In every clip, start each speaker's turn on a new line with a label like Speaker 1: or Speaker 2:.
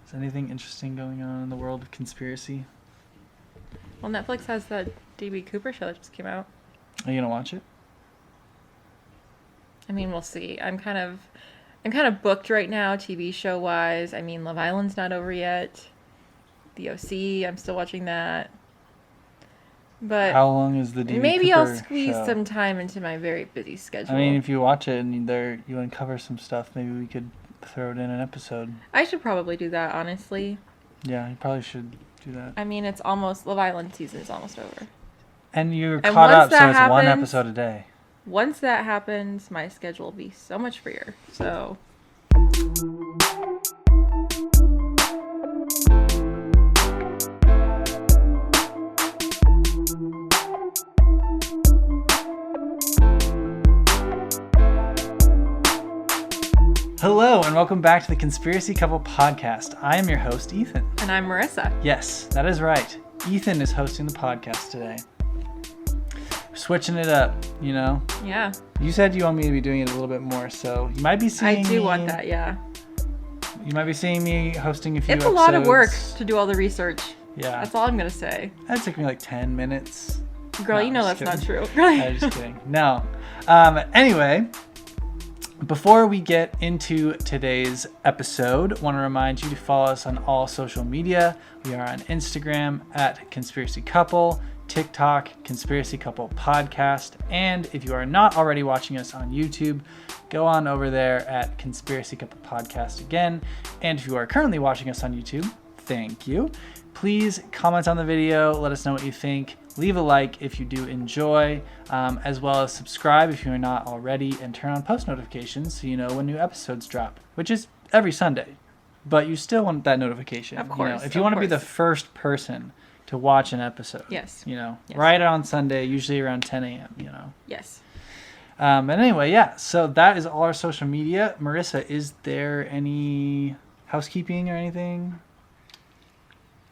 Speaker 1: Is anything interesting going on in the world of conspiracy?
Speaker 2: Well, Netflix has that D.B. Cooper show that just came out.
Speaker 1: Are you gonna watch it?
Speaker 2: I mean, we'll see. I'm kind of booked right now, TV show wise. I mean, Love Island's not over yet. The OC, I'm still watching that. But
Speaker 1: How long is the D.B.
Speaker 2: maybe
Speaker 1: Cooper
Speaker 2: I'll squeeze
Speaker 1: show?
Speaker 2: some time into my very busy schedule.
Speaker 1: I mean, if you watch it and you uncover some stuff, maybe we could throw it in an episode.
Speaker 2: I should probably do that, honestly.
Speaker 1: Yeah, you probably should do that.
Speaker 2: I mean, it's almost, Love Island season is almost over.
Speaker 1: And you're
Speaker 2: And
Speaker 1: caught
Speaker 2: once
Speaker 1: up, so
Speaker 2: that
Speaker 1: it's one
Speaker 2: happens-
Speaker 1: episode a day.
Speaker 2: Once that happens, my schedule will be so much freer. So,
Speaker 1: Hello, and welcome back to the Conspiracy Couple Podcast. I am your host, Ethan.
Speaker 2: and I'm Marissa.
Speaker 1: Yes, that is right. Ethan is hosting the podcast today. Switching it up, you know?
Speaker 2: Yeah,
Speaker 1: You said you want me to be doing it a little bit more, so you might be seeing
Speaker 2: I do want that, yeah.
Speaker 1: You might be seeing me hosting a few
Speaker 2: It's a
Speaker 1: episodes.
Speaker 2: lot of work to do all the research.
Speaker 1: Yeah.
Speaker 2: That's all I'm going to say.
Speaker 1: That took me like 10 minutes.
Speaker 2: Girl,
Speaker 1: No,
Speaker 2: you know
Speaker 1: I'm
Speaker 2: that's
Speaker 1: just
Speaker 2: not
Speaker 1: kidding.
Speaker 2: true. Really?
Speaker 1: I'm just kidding. No. Anyway, before we get into today's episode, I want to remind you to follow us on all social media. We are on Instagram at Conspiracy Couple, TikTok, Conspiracy Couple Podcast, and if you are not already watching us on YouTube, go on over there at Conspiracy Couple Podcast again. And if you are currently watching us on YouTube, thank you. Please comment on the video, let us know what you think. Leave a like if you do enjoy, as well as subscribe if you are not already, and turn on post notifications so you know when new episodes drop, which is every Sunday. But you still want that notification.
Speaker 2: Of
Speaker 1: You know,
Speaker 2: course,
Speaker 1: if you
Speaker 2: of
Speaker 1: want to be the
Speaker 2: course.
Speaker 1: first person to watch an episode.
Speaker 2: Yes.
Speaker 1: You know,
Speaker 2: Yes.
Speaker 1: right on Sunday, usually around 10 a.m., you know.
Speaker 2: Yes.
Speaker 1: And anyway, yeah, so that is all our social media. Marissa, is there any housekeeping or anything?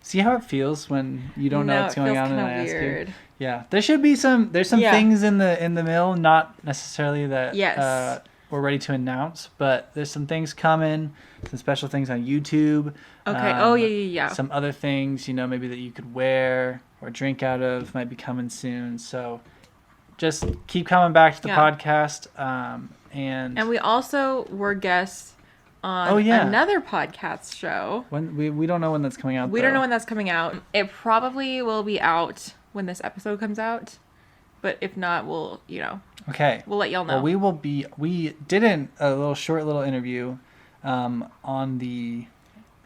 Speaker 1: See how it feels when you don't know
Speaker 2: No,
Speaker 1: what's
Speaker 2: it
Speaker 1: going
Speaker 2: feels
Speaker 1: on and I
Speaker 2: kinda
Speaker 1: ask you?
Speaker 2: weird.
Speaker 1: Yeah, there should be there's some
Speaker 2: Yeah.
Speaker 1: things in the mill, not necessarily that
Speaker 2: Yes.
Speaker 1: we're ready to announce, but there's some things coming, some special things on YouTube.
Speaker 2: Okay. Oh, yeah.
Speaker 1: Some other things, you know, maybe that you could wear or drink out of might be coming soon. So just keep coming back to the
Speaker 2: Yeah.
Speaker 1: podcast. And
Speaker 2: And we also were guests on
Speaker 1: Oh, yeah.
Speaker 2: another podcast show.
Speaker 1: when we don't know when that's coming out.
Speaker 2: We don't know
Speaker 1: though.
Speaker 2: when that's coming out. It probably will be out when this episode comes out. But if not, we'll
Speaker 1: Okay.
Speaker 2: let y'all know.
Speaker 1: Well, we did a short little interview on the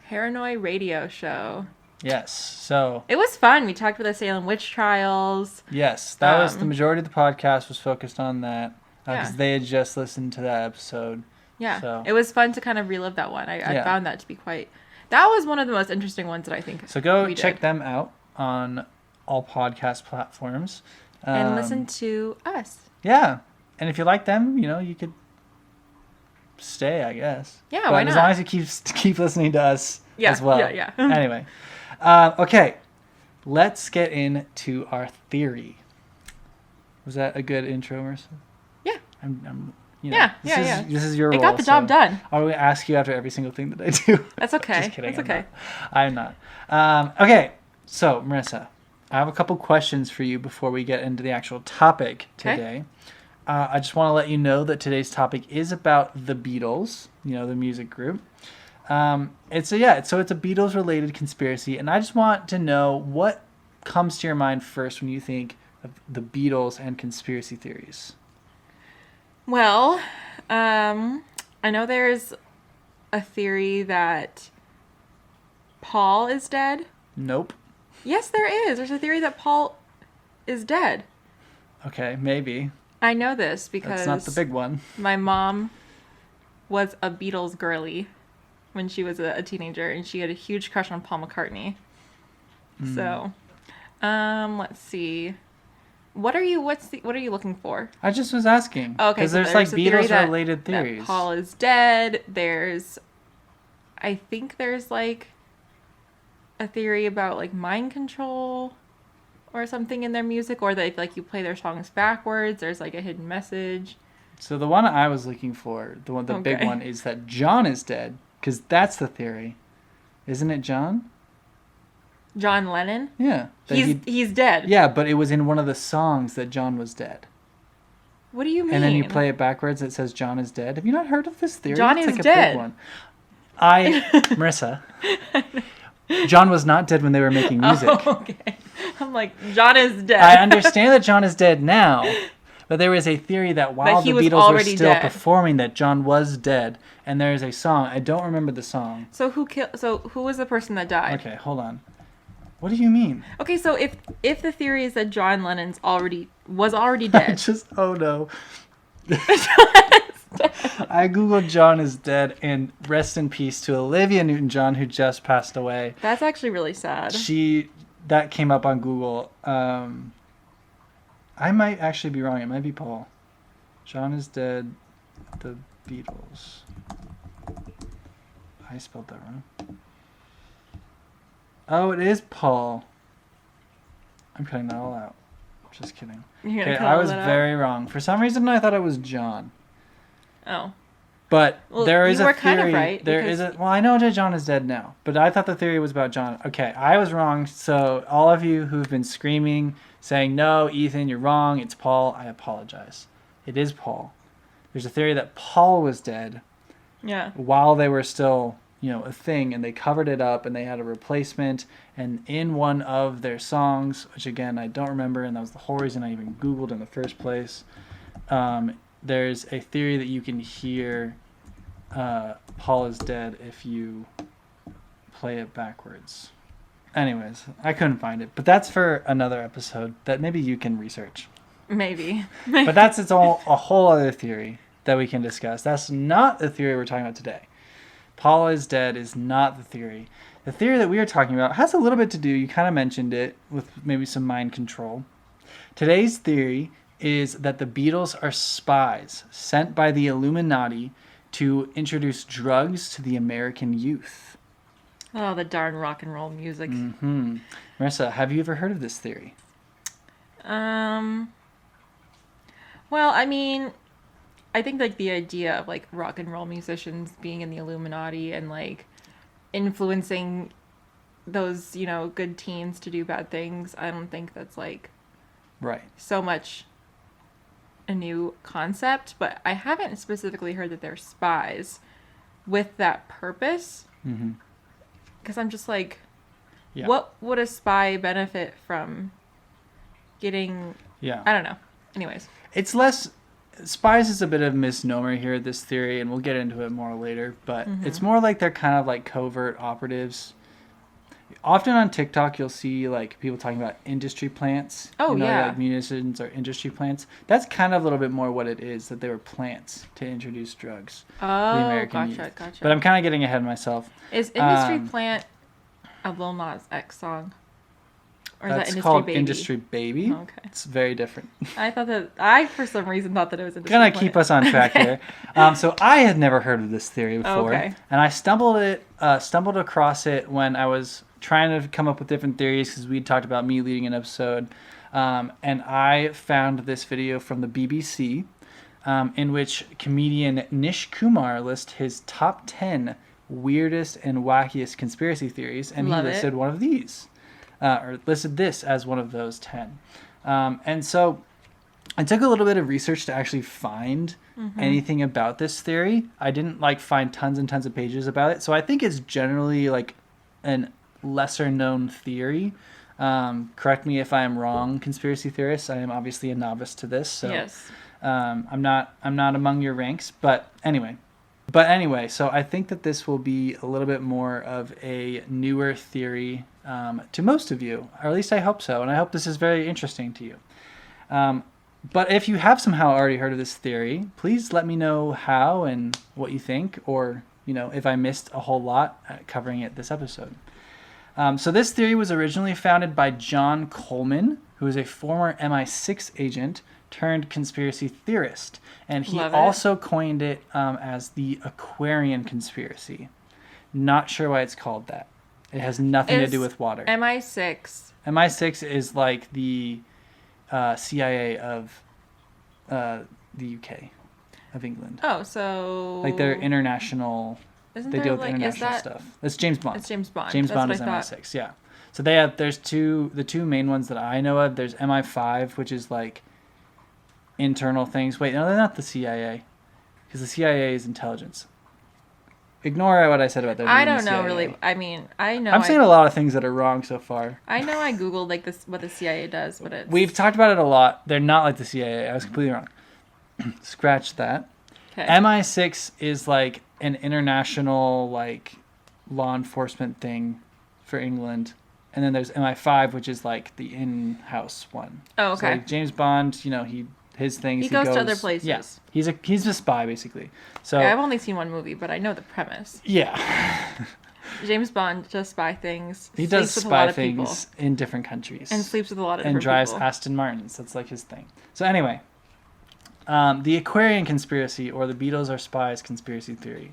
Speaker 2: Paranoid radio show.
Speaker 1: yes. So
Speaker 2: It was fun. We talked about the Salem witch trials.
Speaker 1: yes, that was the
Speaker 2: Um,
Speaker 1: majority of the podcast was focused on that because
Speaker 2: Yeah.
Speaker 1: they had just listened to that episode.
Speaker 2: Yeah.
Speaker 1: So-
Speaker 2: It was fun to kind of relive that one. I
Speaker 1: Yeah.
Speaker 2: found that to be that was one of the most interesting ones that I think
Speaker 1: So go
Speaker 2: we
Speaker 1: check
Speaker 2: did.
Speaker 1: them out on all podcast platforms
Speaker 2: And listen to us.
Speaker 1: Yeah, and if you like them, you know, you could stay, I guess.
Speaker 2: Yeah,
Speaker 1: but
Speaker 2: why
Speaker 1: as
Speaker 2: not?
Speaker 1: long as you keep listening to us
Speaker 2: Yeah,
Speaker 1: as well.
Speaker 2: yeah.
Speaker 1: Anyway, okay, let's get into our theory. Was that a good intro, Marissa?
Speaker 2: Yeah.
Speaker 1: I'm
Speaker 2: Yeah,
Speaker 1: This is your
Speaker 2: It
Speaker 1: role.
Speaker 2: got the job done.
Speaker 1: I will ask you after every single thing that I do.
Speaker 2: That's okay.
Speaker 1: Just kidding.
Speaker 2: That's okay.
Speaker 1: I'm not. Okay, so Marissa, I have a couple questions for you before we get into the actual topic
Speaker 2: Okay.
Speaker 1: today. I just want to let you know that today's topic is about the Beatles, you know, the music group. It's a Beatles related conspiracy, and I just want to know what comes to your mind first when you think of the Beatles and conspiracy theories.
Speaker 2: Well, I know there's a theory that Paul is dead.
Speaker 1: Nope.
Speaker 2: Yes, there is. There's a theory that Paul is dead.
Speaker 1: Okay, maybe.
Speaker 2: I know this because
Speaker 1: That's not the big one.
Speaker 2: my mom was a Beatles girly when she was a teenager, and she had a huge crush on Paul McCartney. So, let's see. What are you looking for?
Speaker 1: I just was asking.
Speaker 2: Okay,
Speaker 1: Because
Speaker 2: so
Speaker 1: there's like
Speaker 2: a theory
Speaker 1: Beatles-related
Speaker 2: that
Speaker 1: theories.
Speaker 2: Paul is dead. I think there's like a theory about like mind control or something in their music, or that like you play their songs backwards. There's like a hidden message.
Speaker 1: So the one I was looking for, the big
Speaker 2: Okay.
Speaker 1: one, is that John is dead, because that's the theory. Isn't it John?
Speaker 2: John Lennon?
Speaker 1: Yeah.
Speaker 2: He's dead.
Speaker 1: Yeah, but it was in one of the songs that John was dead.
Speaker 2: What do you mean?
Speaker 1: And then you play it backwards, it says John is dead. Have you not heard of this theory?
Speaker 2: John
Speaker 1: it's
Speaker 2: is
Speaker 1: like a
Speaker 2: dead.
Speaker 1: Big one. Marissa, John was not dead when they were making music.
Speaker 2: Oh, okay. I'm like, John is dead.
Speaker 1: I understand that John is dead now, but there was a theory that while the Beatles were still performing, that John was dead. And there is a song. I don't remember the song.
Speaker 2: So who was the person that died?
Speaker 1: Okay, hold on. What do you mean?
Speaker 2: Okay, so if the theory is that John Lennon's was already dead.
Speaker 1: Oh no. I googled John is dead, and rest in peace to Olivia Newton-John, who just passed away.
Speaker 2: That's actually really sad.
Speaker 1: That came up on Google. I might actually be wrong. It might be Paul. John is dead. The Beatles. I spelled that wrong. Oh, it is Paul. I'm cutting that all out. Just kidding. Okay, I was very wrong. For some reason, I thought it was John.
Speaker 2: Oh.
Speaker 1: But there is a theory.
Speaker 2: Kind of right.
Speaker 1: Well, I know that John is dead now, but I thought the theory was about John. Okay, I was wrong. So all of you who've been screaming, saying, no, Ethan, you're wrong, it's Paul, I apologize. It is Paul. There's a theory that Paul was dead.
Speaker 2: Yeah. While
Speaker 1: they were still, a thing, and they covered it up, and they had a replacement. And in one of their songs, which again I don't remember, and that was the whole reason I even Googled in the first place, there's a theory that you can hear Paul is dead if you play it backwards. Anyways, I couldn't find it, but that's for another episode that maybe you can research.
Speaker 2: Maybe.
Speaker 1: But that's a whole other theory that we can discuss. That's not the theory we're talking about today. Paul is dead is not the theory. The theory that we are talking about has a little bit to do, you kind of mentioned it, with maybe some mind control. Today's theory is that the Beatles are spies sent by the Illuminati to introduce drugs to the American youth.
Speaker 2: Oh, the darn rock and roll music.
Speaker 1: Mm-hmm. Marissa, have you ever heard of this theory?
Speaker 2: Well, I mean, I think like the idea of like rock and roll musicians being in the Illuminati and like influencing those, good teens to do bad things, I don't think that's like
Speaker 1: right
Speaker 2: so much a new concept, but I haven't specifically heard that they're spies with that purpose.
Speaker 1: Mm-hmm.
Speaker 2: Because I'm just like, what would a spy benefit from getting...
Speaker 1: Yeah.
Speaker 2: I don't know. Anyways.
Speaker 1: It's less... Spies is a bit of a misnomer here, this theory, and we'll get into it more later, but it's more like they're kind of like covert operatives. Often on TikTok, you'll see like people talking about industry plants.
Speaker 2: Oh, yeah.
Speaker 1: Like musicians or industry plants. That's kind of a little bit more what it is, that they were plants to introduce drugs.
Speaker 2: Oh,
Speaker 1: the American
Speaker 2: gotcha.
Speaker 1: youth. But I'm kind of getting ahead of myself.
Speaker 2: Is Industry Plant a Lil Nas X song? Or is that Industry
Speaker 1: called
Speaker 2: Baby?
Speaker 1: Industry Baby.
Speaker 2: Oh, okay.
Speaker 1: It's very different.
Speaker 2: I for some reason thought that it was Industry
Speaker 1: Gonna
Speaker 2: Plant.
Speaker 1: keep us on track here. So I had never heard of this theory before.
Speaker 2: Okay.
Speaker 1: And I stumbled across it when I was trying to come up with different theories, because we talked about me leading an episode. And I found this video from the BBC in which comedian Nish Kumar lists his top 10 weirdest and wackiest conspiracy theories. And he listed one of these. Or listed this as one of those 10. And so I took a little bit of research to actually find anything about this theory. I didn't find tons and tons of pages about it. So I think it's generally like an lesser known theory. Correct me if I am wrong, conspiracy theorists. I am obviously a novice to this. So
Speaker 2: yes.
Speaker 1: I'm not among your ranks. But anyway, so I think that this will be a little bit more of a newer theory to most of you, or at least I hope so, and I hope this is very interesting to you. But if you have somehow already heard of this theory, please let me know how and what you think, or if I missed a whole lot covering it this episode. So this theory was originally founded by John Coleman, who is a former MI6 agent turned conspiracy theorist, and he also coined it as the Aquarian conspiracy. Not sure why it's called that. It has nothing to do with water. MI6 is like the CIA of the UK, of England.
Speaker 2: Oh, so...
Speaker 1: Like their international
Speaker 2: Isn't
Speaker 1: They
Speaker 2: there
Speaker 1: deal with
Speaker 2: like
Speaker 1: international stuff. It's James Bond.
Speaker 2: It's James Bond.
Speaker 1: James
Speaker 2: That's
Speaker 1: Bond
Speaker 2: what
Speaker 1: is
Speaker 2: I thought.
Speaker 1: MI6, yeah. So there's the two main ones that I know of. There's MI5, which is like internal things. Wait, no, they're not the CIA, because the CIA is intelligence. Ignore what I said about them.
Speaker 2: I don't know really. I mean, I know.
Speaker 1: I'm saying a lot of things that are wrong so far.
Speaker 2: I know I googled like this what the CIA does, but it's
Speaker 1: We've talked about it a lot. They're not like the CIA. I was completely wrong. Scratch that.
Speaker 2: okay.
Speaker 1: MI6 is like an international like law enforcement thing for England. And then there's MI5, which is like the in-house one.
Speaker 2: Oh, okay.
Speaker 1: So like James Bond, his things.
Speaker 2: He goes to other places.
Speaker 1: Yeah, he's a spy basically. So
Speaker 2: Yeah, I've only seen one movie, but I know the premise.
Speaker 1: yeah,
Speaker 2: James Bond does spy things.
Speaker 1: he does
Speaker 2: sleeps with a lot
Speaker 1: spy
Speaker 2: of people,
Speaker 1: things in different countries
Speaker 2: and sleeps with a lot of
Speaker 1: and
Speaker 2: different
Speaker 1: drives
Speaker 2: people.
Speaker 1: Aston Martins. That's like his thing. So anyway, the Aquarian conspiracy, or the Beatles are spies conspiracy theory.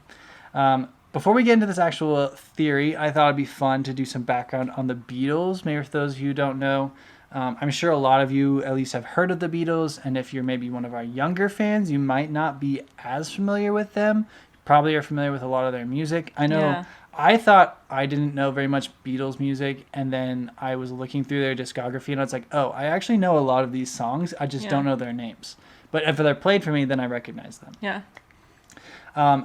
Speaker 1: Before we get into this actual theory, I thought it'd be fun to do some background on the Beatles. Maybe for those of you who don't know, I'm sure a lot of you at least have heard of the Beatles, and if you're maybe one of our younger fans, you might not be as familiar with them. You probably are familiar with a lot of their music. I know.
Speaker 2: Yeah.
Speaker 1: I thought I didn't know very much Beatles music, and then I was looking through their discography, and I was like, oh, I actually know a lot of these songs. I just don't know their names. But if they're played for me, then I recognize them.
Speaker 2: Yeah.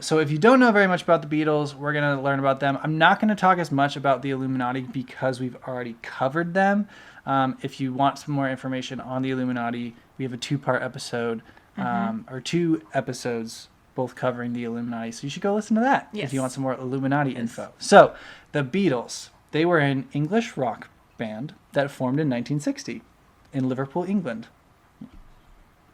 Speaker 1: So if you don't know very much about the Beatles, we're going to learn about them. I'm not going to talk as much about the Illuminati because we've already covered them. If you want some more information on the Illuminati, we have a 2-part episode, or 2 episodes, both covering the Illuminati. So you should go listen to that if you want some more Illuminati info. So the Beatles, they were an English rock band that formed in 1960 in Liverpool, England.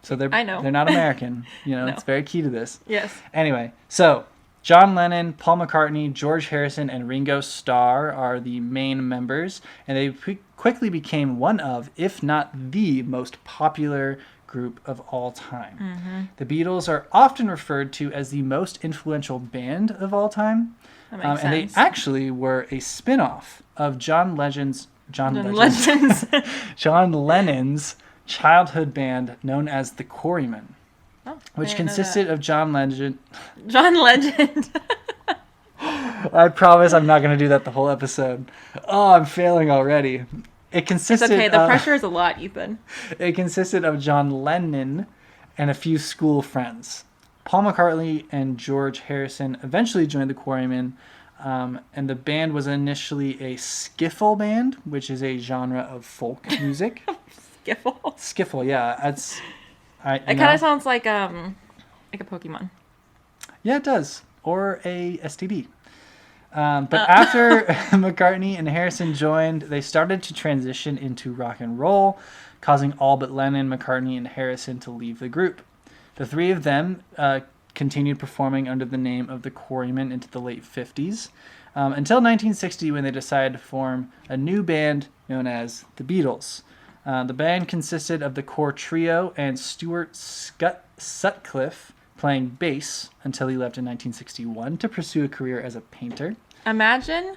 Speaker 1: So they're not American. No. It's very key to this.
Speaker 2: Yes.
Speaker 1: Anyway, so John Lennon, Paul McCartney, George Harrison, and Ringo Starr are the main members, and they quickly became one of, if not the most popular group of all time.
Speaker 2: Mm-hmm.
Speaker 1: The Beatles are often referred to as the most influential band of all time.
Speaker 2: That makes
Speaker 1: and
Speaker 2: sense.
Speaker 1: they actually were a spin-off of John Lennon's childhood band known as the Quarrymen, which consisted of John Legend.
Speaker 2: John Legend.
Speaker 1: I promise I'm not going to do that the whole episode. Oh, I'm failing already. It consisted.
Speaker 2: It's okay. The pressure is a lot, Ethan.
Speaker 1: It consisted of John Lennon and a few school friends. Paul McCartney and George Harrison eventually joined the Quarrymen, and the band was initially a skiffle band, which is a genre of folk music.
Speaker 2: Skiffle.
Speaker 1: Skiffle, yeah. It
Speaker 2: kind of sounds like a Pokemon.
Speaker 1: Yeah, it does. Or a STD. But after McCartney and Harrison joined, they started to transition into rock and roll, causing all but Lennon, McCartney, and Harrison to leave the group. The three of them continued performing under the name of the Quarrymen into the late 50s, until 1960 when they decided to form a new band known as the Beatles. The band consisted of the core trio and Stuart Sutcliffe playing bass until he left in 1961 to pursue a career as a painter.
Speaker 2: Imagine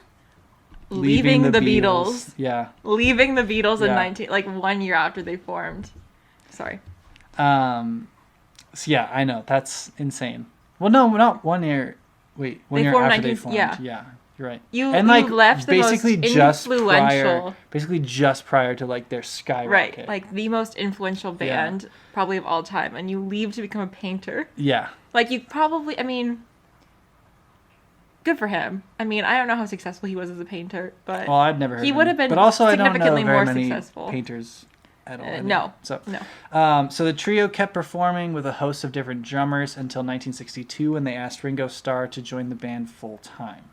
Speaker 2: leaving the Beatles.
Speaker 1: Yeah.
Speaker 2: Leaving the Beatles in 1 year after they formed. Sorry.
Speaker 1: So yeah, I know. That's insane. Well, no, not 1 year. Wait, 1 year after they formed. Yeah. You're right.
Speaker 2: You left the most influential.
Speaker 1: Basically just prior to like their skyrocket.
Speaker 2: Right, like the most influential band probably of all time, and you leave to become a painter.
Speaker 1: Yeah.
Speaker 2: Like you probably, good for him. I don't know how successful he was as a painter, but
Speaker 1: I'd never heard
Speaker 2: he would have been.
Speaker 1: But also, I don't know
Speaker 2: significantly
Speaker 1: very
Speaker 2: more
Speaker 1: many
Speaker 2: successful
Speaker 1: painters at all.
Speaker 2: No.
Speaker 1: So the trio kept performing with a host of different drummers until 1962 when they asked Ringo Starr to join the band full time.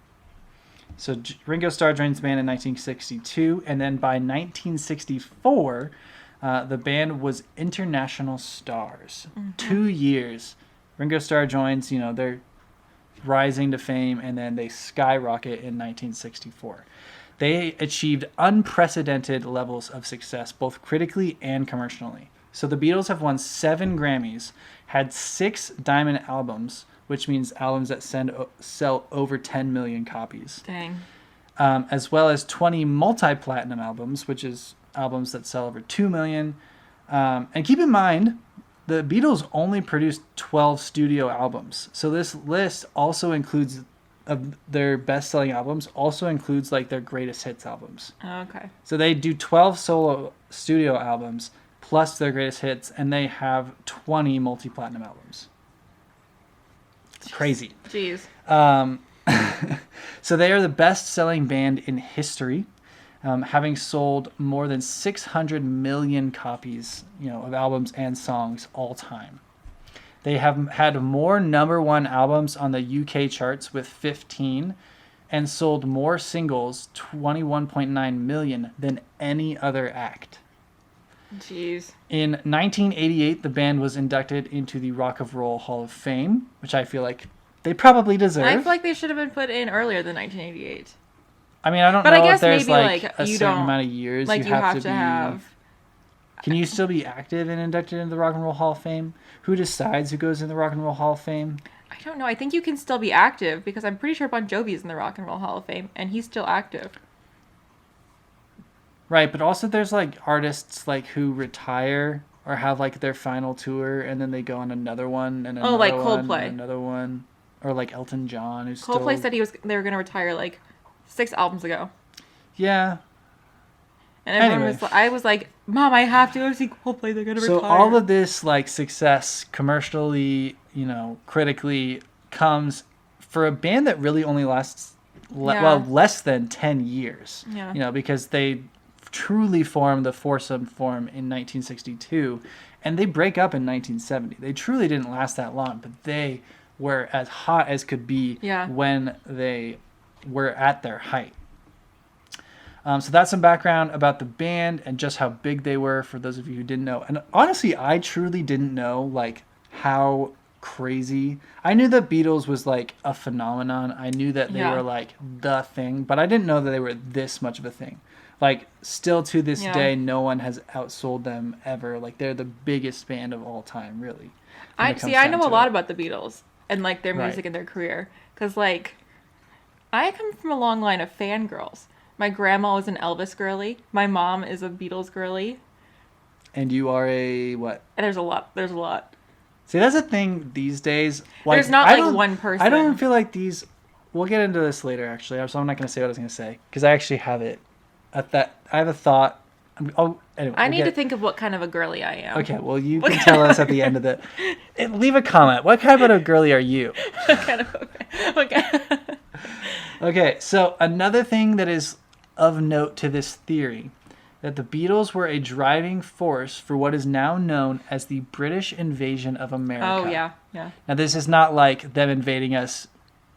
Speaker 1: So Ringo Starr joins the band in 1962, and then by 1964, the band was international stars. Mm-hmm. 2 years. Ringo Starr joins, they're rising to fame, and then they skyrocket in 1964. They achieved unprecedented levels of success, both critically and commercially. So the Beatles have won 7 Grammys, had 6 diamond albums, which means albums that sell over 10 million copies.
Speaker 2: Dang.
Speaker 1: As well as 20 multi-platinum albums, which is albums that sell over 2 million. And keep in mind, the Beatles only produced 12 studio albums. So this list also includes of their best-selling albums also includes like their greatest hits albums.
Speaker 2: Okay.
Speaker 1: So they do 12 solo studio albums plus their greatest hits, and they have 20 multi-platinum albums. It's crazy.
Speaker 2: Jeez.
Speaker 1: So they are the best-selling band in history, having sold more than 600 million copies, of albums and songs all time. They have had more number one albums on the UK charts with 15, and sold more singles, 21.9 million, than any other act.
Speaker 2: Jeez.
Speaker 1: In 1988, the band was inducted into the Rock and Roll Hall of Fame, which I feel like they probably deserve.
Speaker 2: I feel like they should have been put in earlier than 1988.
Speaker 1: I mean, I don't
Speaker 2: But
Speaker 1: know
Speaker 2: I guess
Speaker 1: if there's
Speaker 2: maybe,
Speaker 1: a certain amount of years
Speaker 2: like
Speaker 1: you have to be.
Speaker 2: have.
Speaker 1: Can you still be active and inducted into the Rock and Roll Hall of Fame? Who decides who goes in the Rock and Roll Hall of Fame?
Speaker 2: I don't know. I think you can still be active because I'm pretty sure Bon Jovi's in the Rock and Roll Hall of Fame and he's still active.
Speaker 1: Right, but also there's like artists like who retire or have like their final tour and then they go on another one and another
Speaker 2: like
Speaker 1: one
Speaker 2: Coldplay.
Speaker 1: and another one, or like Elton John, who's
Speaker 2: Coldplay
Speaker 1: still...
Speaker 2: said they were going to retire like 6 albums ago.
Speaker 1: Yeah.
Speaker 2: And everyone I was like, Mom, I have to go see Coldplay. They're going to retire.
Speaker 1: So all of this like success commercially, critically, comes for a band that really only lasts less than 10 years.
Speaker 2: Yeah.
Speaker 1: Because they truly formed the foursome form in 1962 and they break up in 1970. They truly didn't last that long, but they were as hot as could be when they were at their height. So that's some background about the band and just how big they were for those of you who didn't know. And honestly, I truly didn't know like how crazy. I knew that Beatles was like a phenomenon. I knew that they were like the thing, but I didn't know that they were this much of a thing. Like still to this day, no one has outsold them ever. Like they're the biggest band of all time, really.
Speaker 2: I know a lot about the Beatles and like their music and their career. Because like I come from a long line of fangirls. My grandma was an Elvis girly. My mom is a Beatles girly.
Speaker 1: And you are a what?
Speaker 2: And there's a lot.
Speaker 1: See, that's a thing these days. Like,
Speaker 2: there's not one person.
Speaker 1: I don't feel like these... We'll get into this later, actually. So I'm not going to say what I was going to say. Because I actually have it. I have a thought. Anyway,
Speaker 2: I need to think of what kind of a girly I am.
Speaker 1: Okay, well, you can tell us at the end of the... Leave a comment. What kind of a girly are you?
Speaker 2: Okay.
Speaker 1: Okay, so another thing that is of note to this theory, that the Beatles were a driving force for what is now known as the British invasion of America.
Speaker 2: Oh, yeah.
Speaker 1: Now, this is not like them invading us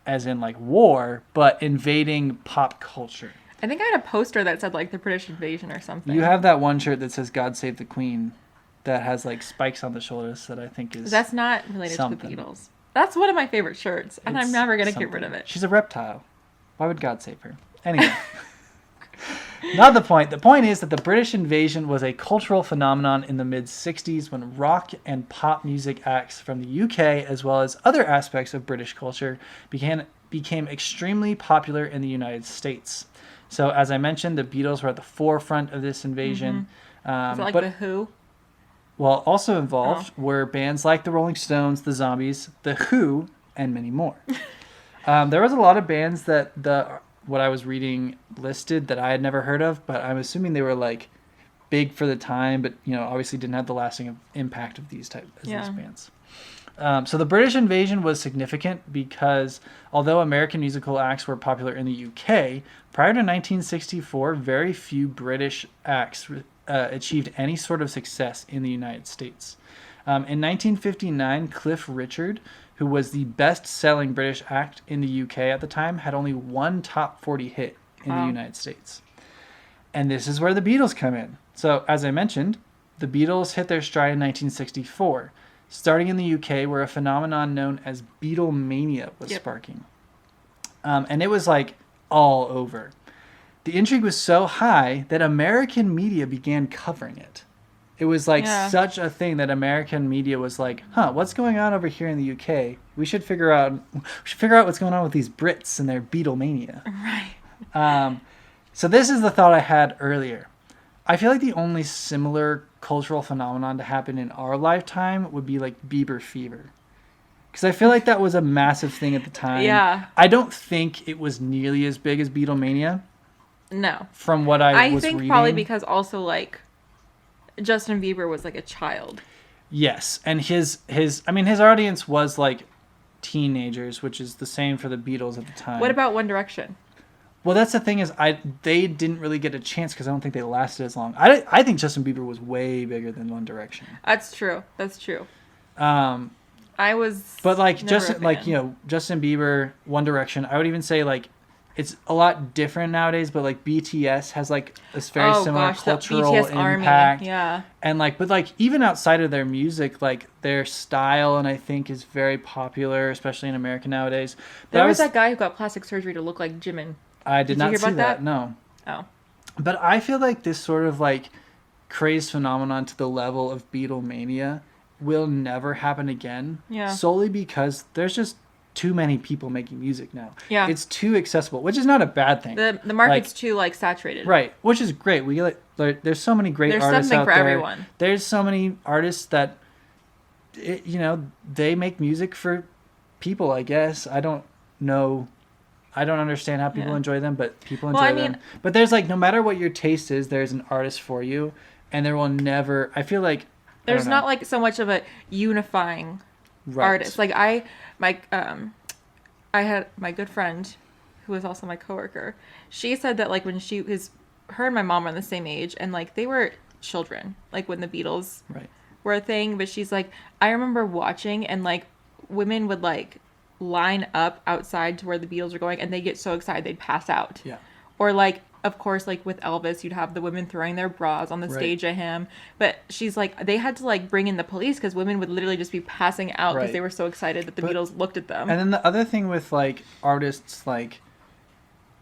Speaker 1: as in like war, but invading pop culture.
Speaker 2: I think I had a poster that said like the British invasion or something.
Speaker 1: You have that one shirt that says God Save the Queen that has like spikes on the shoulders that I think is
Speaker 2: That's not related to the Beatles. That's one of my favorite shirts, and I'm never going to get rid of it.
Speaker 1: She's a reptile. Why would God save her? Anyway. Not the point. The point is that the British invasion was a cultural phenomenon in the mid-60s when rock and pop music acts from the UK, as well as other aspects of British culture, became extremely popular in the United States. So, as I mentioned, the Beatles were at the forefront of this invasion.
Speaker 2: Is it like The Who?
Speaker 1: Well, also involved were bands like the Rolling Stones, the Zombies, the Who, and many more. There was a lot of bands that what I was reading listed that I had never heard of, but I'm assuming they were like big for the time, but obviously didn't have the lasting impact of these bands. So the British invasion was significant because although American musical acts were popular in the UK, prior to 1964, very few British acts achieved any sort of success in the United States. In 1959, Cliff Richard, who was the best-selling British act in the UK at the time, had only one top 40 hit in the United States. And this is where the Beatles come in. So, as I mentioned, the Beatles hit their stride in 1964, starting in the UK, where a phenomenon known as Beatlemania was sparking. And it was like all over. The intrigue was so high that American media began covering it. It was like such a thing that American media was like, what's going on over here in the UK? We should figure out what's going on with these Brits and their Beatlemania.
Speaker 2: Right.
Speaker 1: So this is the thought I had earlier. I feel like the only similar cultural phenomenon to happen in our lifetime would be like Bieber fever. Because I feel like that was a massive thing at the time.
Speaker 2: Yeah.
Speaker 1: I don't think it was nearly as big as Beatlemania.
Speaker 2: No.
Speaker 1: From what I was
Speaker 2: think
Speaker 1: reading.
Speaker 2: probably because also, like, Justin Bieber was, like, a child.
Speaker 1: Yes. And his audience was, like, teenagers, which is the same for the Beatles at the time.
Speaker 2: What about One Direction?
Speaker 1: Well, that's the thing is, they didn't really get a chance because I don't think they lasted as long. I think Justin Bieber was way bigger than One Direction.
Speaker 2: That's true. I was,
Speaker 1: but like
Speaker 2: Justin
Speaker 1: Bieber, One Direction. I would even say like it's a lot different nowadays. But like BTS has like this very similar cultural
Speaker 2: BTS
Speaker 1: impact.
Speaker 2: Army. Yeah.
Speaker 1: And like, but like even outside of their music, like their style, and I think is very popular, especially in America nowadays. But
Speaker 2: There was that guy who got plastic surgery to look like Jimin.
Speaker 1: I did not
Speaker 2: you hear
Speaker 1: see
Speaker 2: about that?
Speaker 1: No.
Speaker 2: Oh.
Speaker 1: But I feel like this sort of like crazed phenomenon to the level of Beatlemania will never happen again.
Speaker 2: Yeah.
Speaker 1: Solely because there's just too many people making music now.
Speaker 2: Yeah.
Speaker 1: It's too accessible, which is not a bad thing.
Speaker 2: The market's too like saturated.
Speaker 1: Right, which is great. We like there's so many great artists out there.
Speaker 2: There's something for everyone.
Speaker 1: There's so many artists that they make music for people, I guess. I don't know. I don't understand how people enjoy them, but people enjoy them. But there's like, no matter what your taste is, there's an artist for you, and there will never, I feel like,
Speaker 2: there's not like so much of a unifying artist. Like I had my good friend, who was also my coworker. She said that like when her and my mom were on the same age, and like they were children, like when the Beatles were a thing. But she's like, I remember watching, and like women would like line up outside to where the Beatles were going, and they get so excited they'd pass out.
Speaker 1: Yeah.
Speaker 2: Or like, of course, like with Elvis, you'd have the women throwing their bras on the stage at him. But she's like, they had to like bring in the police because women would literally just be passing out because they were so excited that the Beatles looked at them.
Speaker 1: And then the other thing with like artists like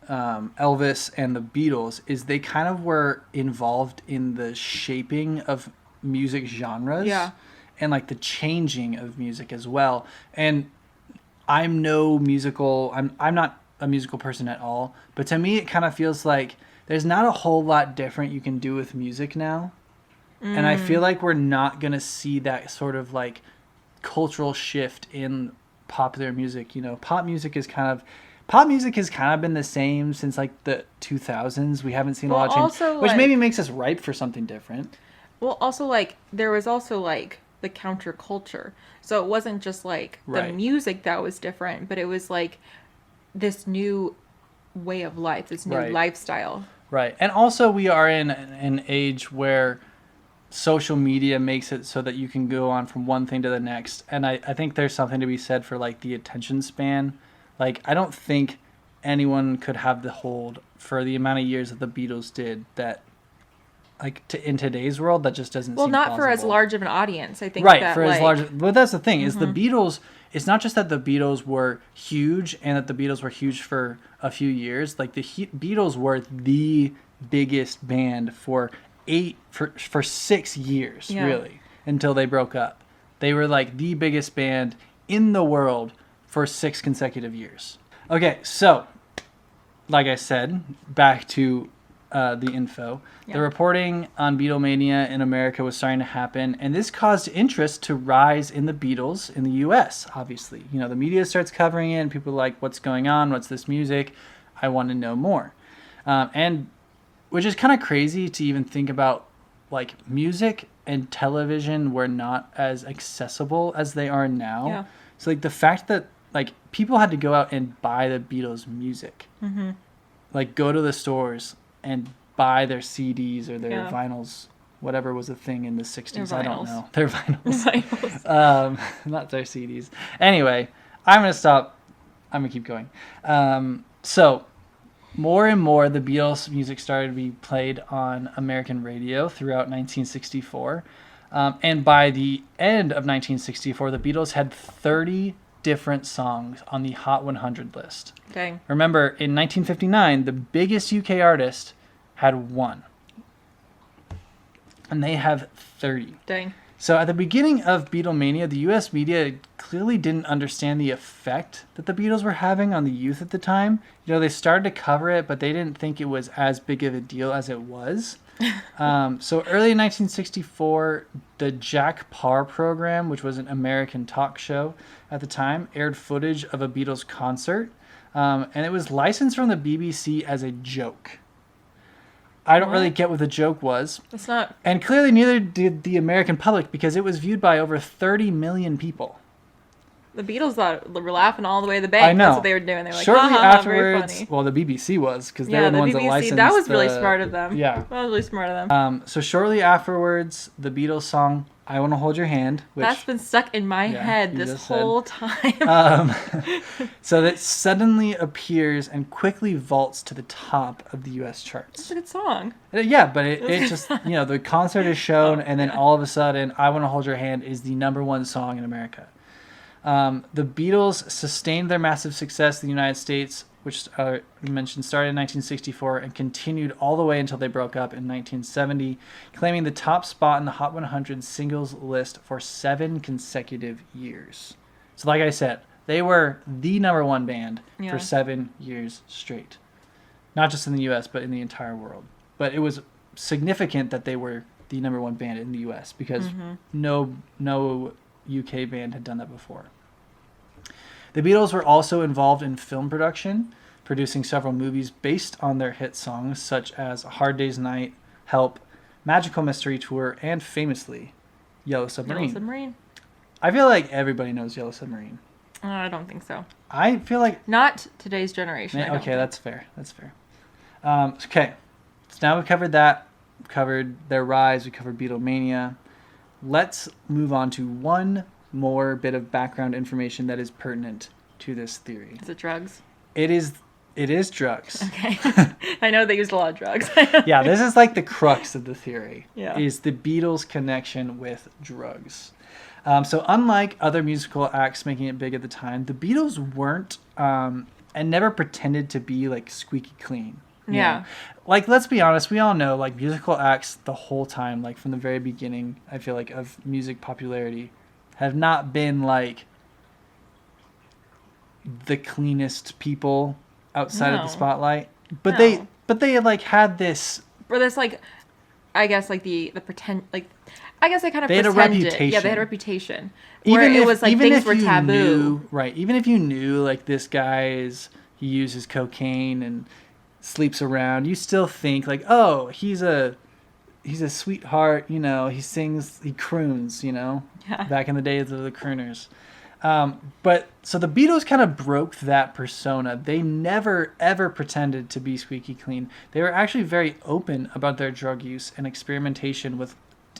Speaker 1: Elvis and the Beatles is they kind of were involved in the shaping of music genres.
Speaker 2: Yeah.
Speaker 1: And like the changing of music as well. And I'm not a musical person at all, but to me it kind of feels like there's not a whole lot different you can do with music now. And I feel like we're not going to see that sort of like cultural shift in popular music. Pop music has kind of been the same since like the 2000s. We haven't seen a lot of change, which maybe makes us ripe for something different.
Speaker 2: Well, also like there was also like the counterculture. So it wasn't just like the music that was different, but it was like this new way of life, this new lifestyle. Right.
Speaker 1: And also we are in an age where social media makes it so that you can go on from one thing to the next. And I think there's something to be said for like the attention span. Like I don't think anyone could have the hold for the amount of years that the Beatles did that like in today's world that just doesn't seem
Speaker 2: not
Speaker 1: plausible.
Speaker 2: For as large of an audience. I think
Speaker 1: but that's the thing is the Beatles, it's not just that the Beatles were huge and that the Beatles were huge for a few years. Like the Beatles were the biggest band for 6 years really until they broke up. They were like the biggest band in the world for 6 consecutive years. Okay, so like I said, back to the info. Yeah. The reporting on Beatlemania in America was starting to happen, and this caused interest to rise in the Beatles in the U.S., obviously. The media starts covering it, and people are like, what's going on? What's this music? I want to know more. And which is kind of crazy to even think about, like, music and television were not as accessible as they are now. Yeah. So, like, the fact that, like, people had to go out and buy the Beatles music. Mm-hmm. Like, go to the stores and buy their CDs or their vinyls, whatever was a thing in the 60s. I don't know. Their vinyls. Not their CDs. Anyway, I'm going to stop. I'm going to keep going. So, more and more, the Beatles music started to be played on American radio throughout 1964. And by the end of 1964, the Beatles had 30 different songs on the Hot 100 list.
Speaker 2: Dang.
Speaker 1: Remember, in 1959, the biggest UK artist had 1. And they have 30.
Speaker 2: Dang.
Speaker 1: So at the beginning of Beatlemania, the U.S. media clearly didn't understand the effect that the Beatles were having on the youth at the time. You know, they started to cover it, but they didn't think it was as big of a deal as it was. So early in 1964, the Jack Paar program, which was an American talk show at the time, aired footage of a Beatles concert. And it was licensed from the BBC as a joke. I don't really get what the joke was.
Speaker 2: It's not.
Speaker 1: And clearly neither did the American public, because it was viewed by over 30 million people.
Speaker 2: The Beatles thought were laughing all the way to the bank.
Speaker 1: I know.
Speaker 2: That's what they were doing. They were like,
Speaker 1: shortly
Speaker 2: very
Speaker 1: afterwards,
Speaker 2: funny.
Speaker 1: well, the BBC was, because they were the ones that licensed.
Speaker 2: That was really smart of them.
Speaker 1: Yeah.
Speaker 2: That was really smart of them.
Speaker 1: So shortly afterwards, the Beatles song "I Want to Hold Your Hand," which
Speaker 2: that's been stuck in my head this whole time.
Speaker 1: so that suddenly appears and quickly vaults to the top of the U.S. charts.
Speaker 2: It's a good song.
Speaker 1: Yeah, but it just, the concert is shown, and then all of a sudden, "I Want to Hold Your Hand" is the #1 song in America. The Beatles sustained their massive success in the United States, which we mentioned started in 1964 and continued all the way until they broke up in 1970, claiming the top spot in the Hot 100 singles list for 7 consecutive years. So like I said, they were the #1 band for 7 years straight. Not just in the U.S., but in the entire world. But it was significant that they were the #1 band in the U.S. because no UK band had done that before. The Beatles were also involved in film production, producing several movies based on their hit songs, such as A Hard Day's Night, Help, Magical Mystery Tour, and famously, Yellow Submarine.
Speaker 2: Yellow Submarine.
Speaker 1: I feel like everybody knows Yellow Submarine.
Speaker 2: I don't think so.
Speaker 1: I feel like...
Speaker 2: Not today's generation.
Speaker 1: Okay, that's fair. That's fair. Okay, so now we've covered that. We've covered their rise. We covered Beatlemania. Let's move on to one more bit of background information that is pertinent to this theory.
Speaker 2: Is it drugs?
Speaker 1: It is drugs.
Speaker 2: Okay. I know they used a lot of drugs.
Speaker 1: Yeah, this is like the crux of the theory.
Speaker 2: Yeah.
Speaker 1: Is the Beatles' connection with drugs. So unlike other musical acts making it big at the time, the Beatles weren't and never pretended to be like squeaky clean.
Speaker 2: Yeah.
Speaker 1: Know? Like, let's be honest, we all know, like, musical acts the whole time, like, from the very beginning, I feel like, of music popularity, have not been, like, the cleanest people outside of the spotlight. But they like, had this...
Speaker 2: Or this, like, I guess, like, the pretend... Like, I guess they kind of
Speaker 1: pretended. They had a reputation.
Speaker 2: Yeah, they had a reputation. Where it was, like, things were taboo.
Speaker 1: Right. Even if you knew, like, this guy he uses cocaine and... sleeps around, you still think like, oh, he's a sweetheart, he sings, he croons, back in the days of the crooners. But so the Beatles kind of broke that persona. They never ever pretended to be squeaky clean. They were actually very open about their drug use and experimentation with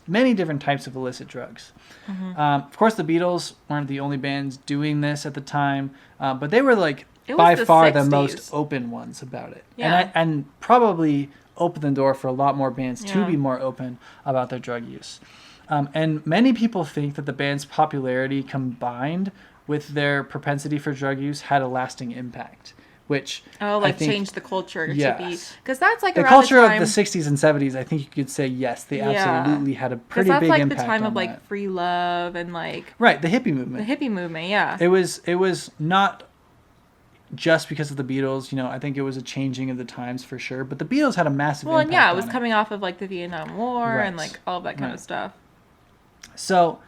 Speaker 1: many different types of illicit drugs. Of course, the Beatles weren't the only bands doing this at the time, but they were like by far 60s. The most open ones about it.
Speaker 2: Yeah.
Speaker 1: And probably opened the door for a lot more bands to be more open about their drug use. And many people think that the band's popularity combined with their propensity for drug use had a lasting impact, which
Speaker 2: changed the culture to be... Because that's like
Speaker 1: the
Speaker 2: around
Speaker 1: culture
Speaker 2: the time...
Speaker 1: of the 60s and 70s, I think you could say, yes, they absolutely had a pretty big impact on that. Because that's like the time of like
Speaker 2: free love and like...
Speaker 1: Right, the hippie movement.
Speaker 2: The hippie movement, yeah.
Speaker 1: It was not... just because of the Beatles, I think it was a changing of the times for sure. But the Beatles had a massive impact.
Speaker 2: Well, and yeah, it was coming off of like the Vietnam War and like all of that kind of stuff.
Speaker 1: So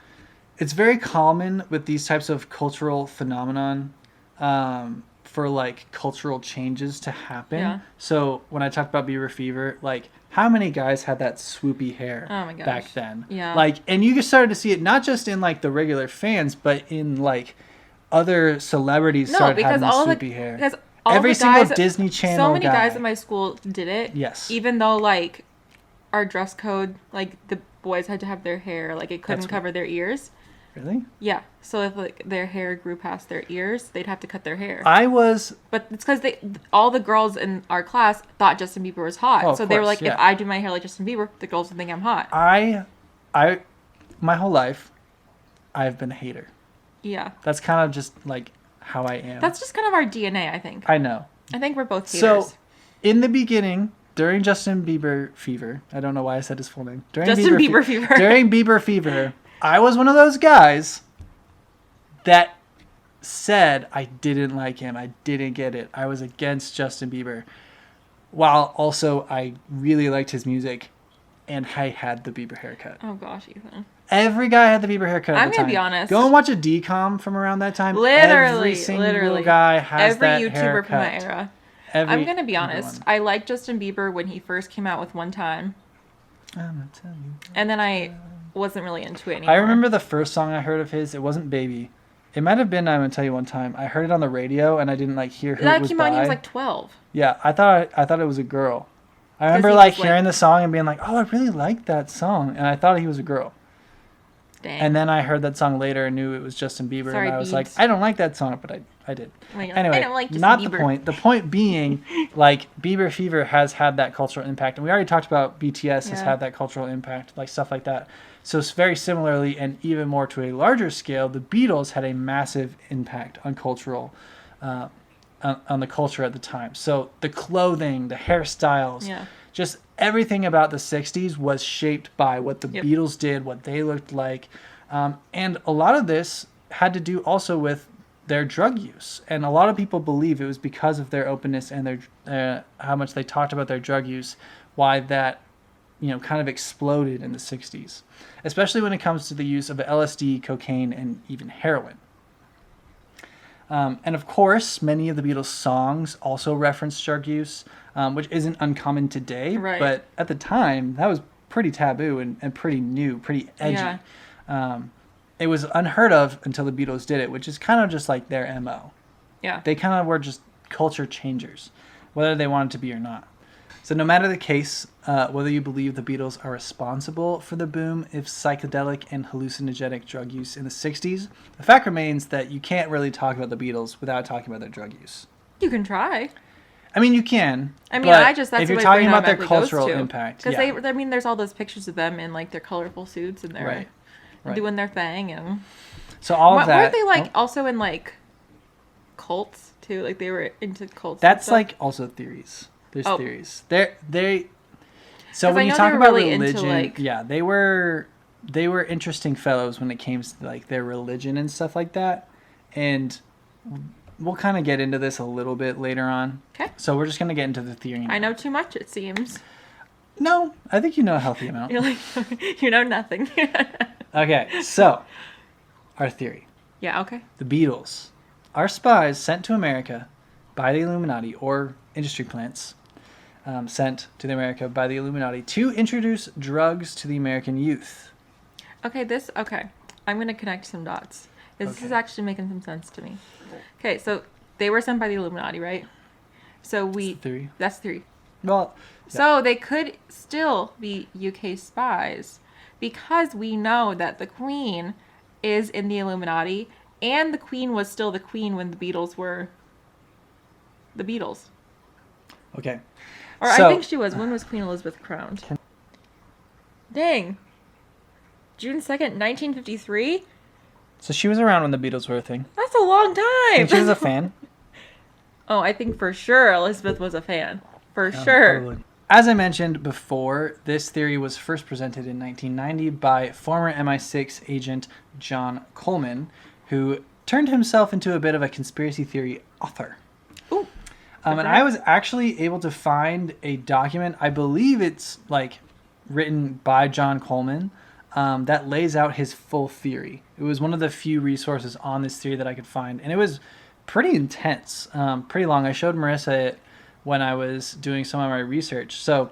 Speaker 1: it's very common with these types of cultural phenomenon for like cultural changes to happen. Yeah. So when I talked about Bieber fever, like how many guys had that swoopy hair back then?
Speaker 2: Yeah.
Speaker 1: Like, and you just started to see it not just in like the regular fans, but in like other celebrities started having swoopy hair.
Speaker 2: Because
Speaker 1: every single Disney Channel
Speaker 2: so many guys at my school did it.
Speaker 1: Yes.
Speaker 2: Even though like our dress code, like the boys had to have their hair, like it couldn't cover their ears.
Speaker 1: Really?
Speaker 2: Yeah. So if like their hair grew past their ears, they'd have to cut their hair.
Speaker 1: But
Speaker 2: it's because all the girls in our class thought Justin Bieber was hot.
Speaker 1: Oh,
Speaker 2: so they were like, if I do my hair like Justin Bieber, the girls will think I'm hot.
Speaker 1: My whole life, I've been a hater.
Speaker 2: Yeah.
Speaker 1: That's kind of just like how I am.
Speaker 2: That's just kind of our DNA, I think.
Speaker 1: I know.
Speaker 2: I think we're both haters.
Speaker 1: So, in the beginning, during Justin Bieber fever, I don't know why I said his full name. During
Speaker 2: Justin Bieber fever.
Speaker 1: During Bieber fever, I was one of those guys that said I didn't like him. I didn't get it. I was against Justin Bieber. While also I really liked his music, and I had the Bieber haircut.
Speaker 2: Oh gosh, Ethan.
Speaker 1: Every guy had the Bieber haircut at the time.
Speaker 2: I'm gonna be honest.
Speaker 1: Go and watch a decom from around that time.
Speaker 2: Literally,
Speaker 1: every single guy has
Speaker 2: every
Speaker 1: that
Speaker 2: YouTuber
Speaker 1: haircut.
Speaker 2: from my era. I'm gonna be honest. I liked Justin Bieber when he first came out with One Time, and then I wasn't really into it anymore.
Speaker 1: I remember the first song I heard of his. It wasn't Baby. It might have been I'm Gonna Tell You One Time. I heard it on the radio and I didn't hear who it was by. That came out when he was
Speaker 2: 12.
Speaker 1: Yeah, I thought it was a girl. I remember hearing the song and being like, "Oh, I really like that song," and I thought he was a girl.
Speaker 2: Dang.
Speaker 1: And then I heard that song later and knew it was Justin Bieber,
Speaker 2: Sorry,
Speaker 1: and I was
Speaker 2: Biebs.
Speaker 1: like, "I don't like that song," but I did. Anyway,
Speaker 2: I don't like Justin
Speaker 1: not
Speaker 2: Bieber.
Speaker 1: the point. The point being, Bieber fever has had that cultural impact, and we already talked about BTS has had that cultural impact, stuff like that. So very similarly, and even more to a larger scale, the Beatles had a massive impact on on the culture at the time. So the clothing, the hairstyles, just everything about the 60s was shaped by what the Beatles did, what they looked like. And a lot of this had to do also with their drug use. And a lot of people believe it was because of their openness and their how much they talked about their drug use, why that kind of exploded in the 60s, especially when it comes to the use of LSD, cocaine, and even heroin. And of course, many of the Beatles' songs also reference drug use, which isn't uncommon today. Right. But at the time, that was pretty taboo and pretty new, pretty edgy. Yeah. It was unheard of until the Beatles did it, which is kind of just like their MO. Yeah. They kind of were just culture changers, whether they wanted to be or not. So no matter the case, whether you believe the Beatles are responsible for the boom of psychedelic and hallucinogenic drug use in the 60s, the fact remains that you can't really talk about the Beatles without talking about their drug use.
Speaker 2: You can try.
Speaker 1: I mean, you can.
Speaker 2: I mean, that's
Speaker 1: if you're talking about their cultural impact.
Speaker 2: Because there's all those pictures of them in their colorful suits and they're doing their thing. And
Speaker 1: so all of that.
Speaker 2: Weren't they also in cults too? They were into cults.
Speaker 1: That's also theories. There's theories. So when you talk about really religion, they were interesting fellows when it came to their religion and stuff like that. And we'll kind of get into this a little bit later on. Okay. So we're just going to get into the theory now.
Speaker 2: I know too much, it seems.
Speaker 1: No, I think you know a healthy amount.
Speaker 2: You're you know nothing.
Speaker 1: Okay, so our theory.
Speaker 2: Yeah, okay.
Speaker 1: The Beatles are spies sent to America by the Illuminati or industry plants. Sent to America by the Illuminati to introduce drugs to the American youth.
Speaker 2: Okay, I'm going to connect some dots. This is actually making some sense to me. Okay, so they were sent by the Illuminati, right? So that's theory.
Speaker 1: Well,
Speaker 2: so they could still be UK spies because we know that the Queen is in the Illuminati and the Queen was still the Queen when the Beatles were the Beatles.
Speaker 1: Okay.
Speaker 2: Or I think she was. When was Queen Elizabeth crowned? Dang. June 2nd, 1953?
Speaker 1: So she was around when the Beatles were a thing.
Speaker 2: That's a long time.
Speaker 1: Think she was a fan?
Speaker 2: I think for sure Elizabeth was a fan. For sure.
Speaker 1: Totally. As I mentioned before, this theory was first presented in 1990 by former MI6 agent John Coleman, who turned himself into a bit of a conspiracy theory author.
Speaker 2: Ooh.
Speaker 1: And I was actually able to find a document, I believe it's written by John Coleman, that lays out his full theory. It was one of the few resources on this theory that I could find, and it was pretty intense, pretty long. I showed Marissa it when I was doing some of my research. So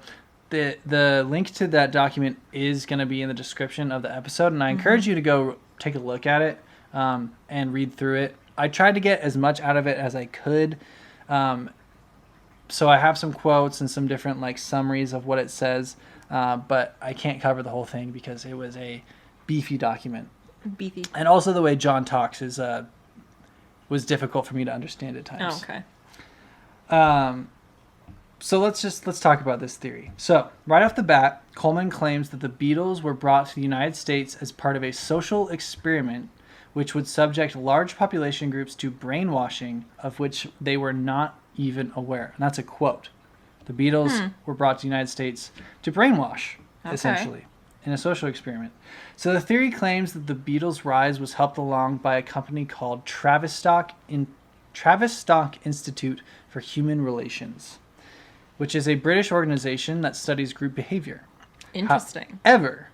Speaker 1: the link to that document is going to be in the description of the episode, and I encourage you to go take a look at it and read through it. I tried to get as much out of it as I could. So I have some quotes and some different summaries of what it says, but I can't cover the whole thing because it was a beefy document.
Speaker 2: Beefy.
Speaker 1: And also the way John talks was difficult for me to understand at times.
Speaker 2: Oh, okay.
Speaker 1: So let's talk about this theory. So right off the bat, Coleman claims that the Beatles were brought to the United States as part of a social experiment which would subject large population groups to brainwashing of which they were not even aware. And that's a quote. The Beatles were brought to the United States to brainwash, essentially, in a social experiment. So the theory claims that the Beatles' rise was helped along by a company called Tavistock Institute for Human Relations, which is a British organization that studies group behavior.
Speaker 2: Interesting.
Speaker 1: However,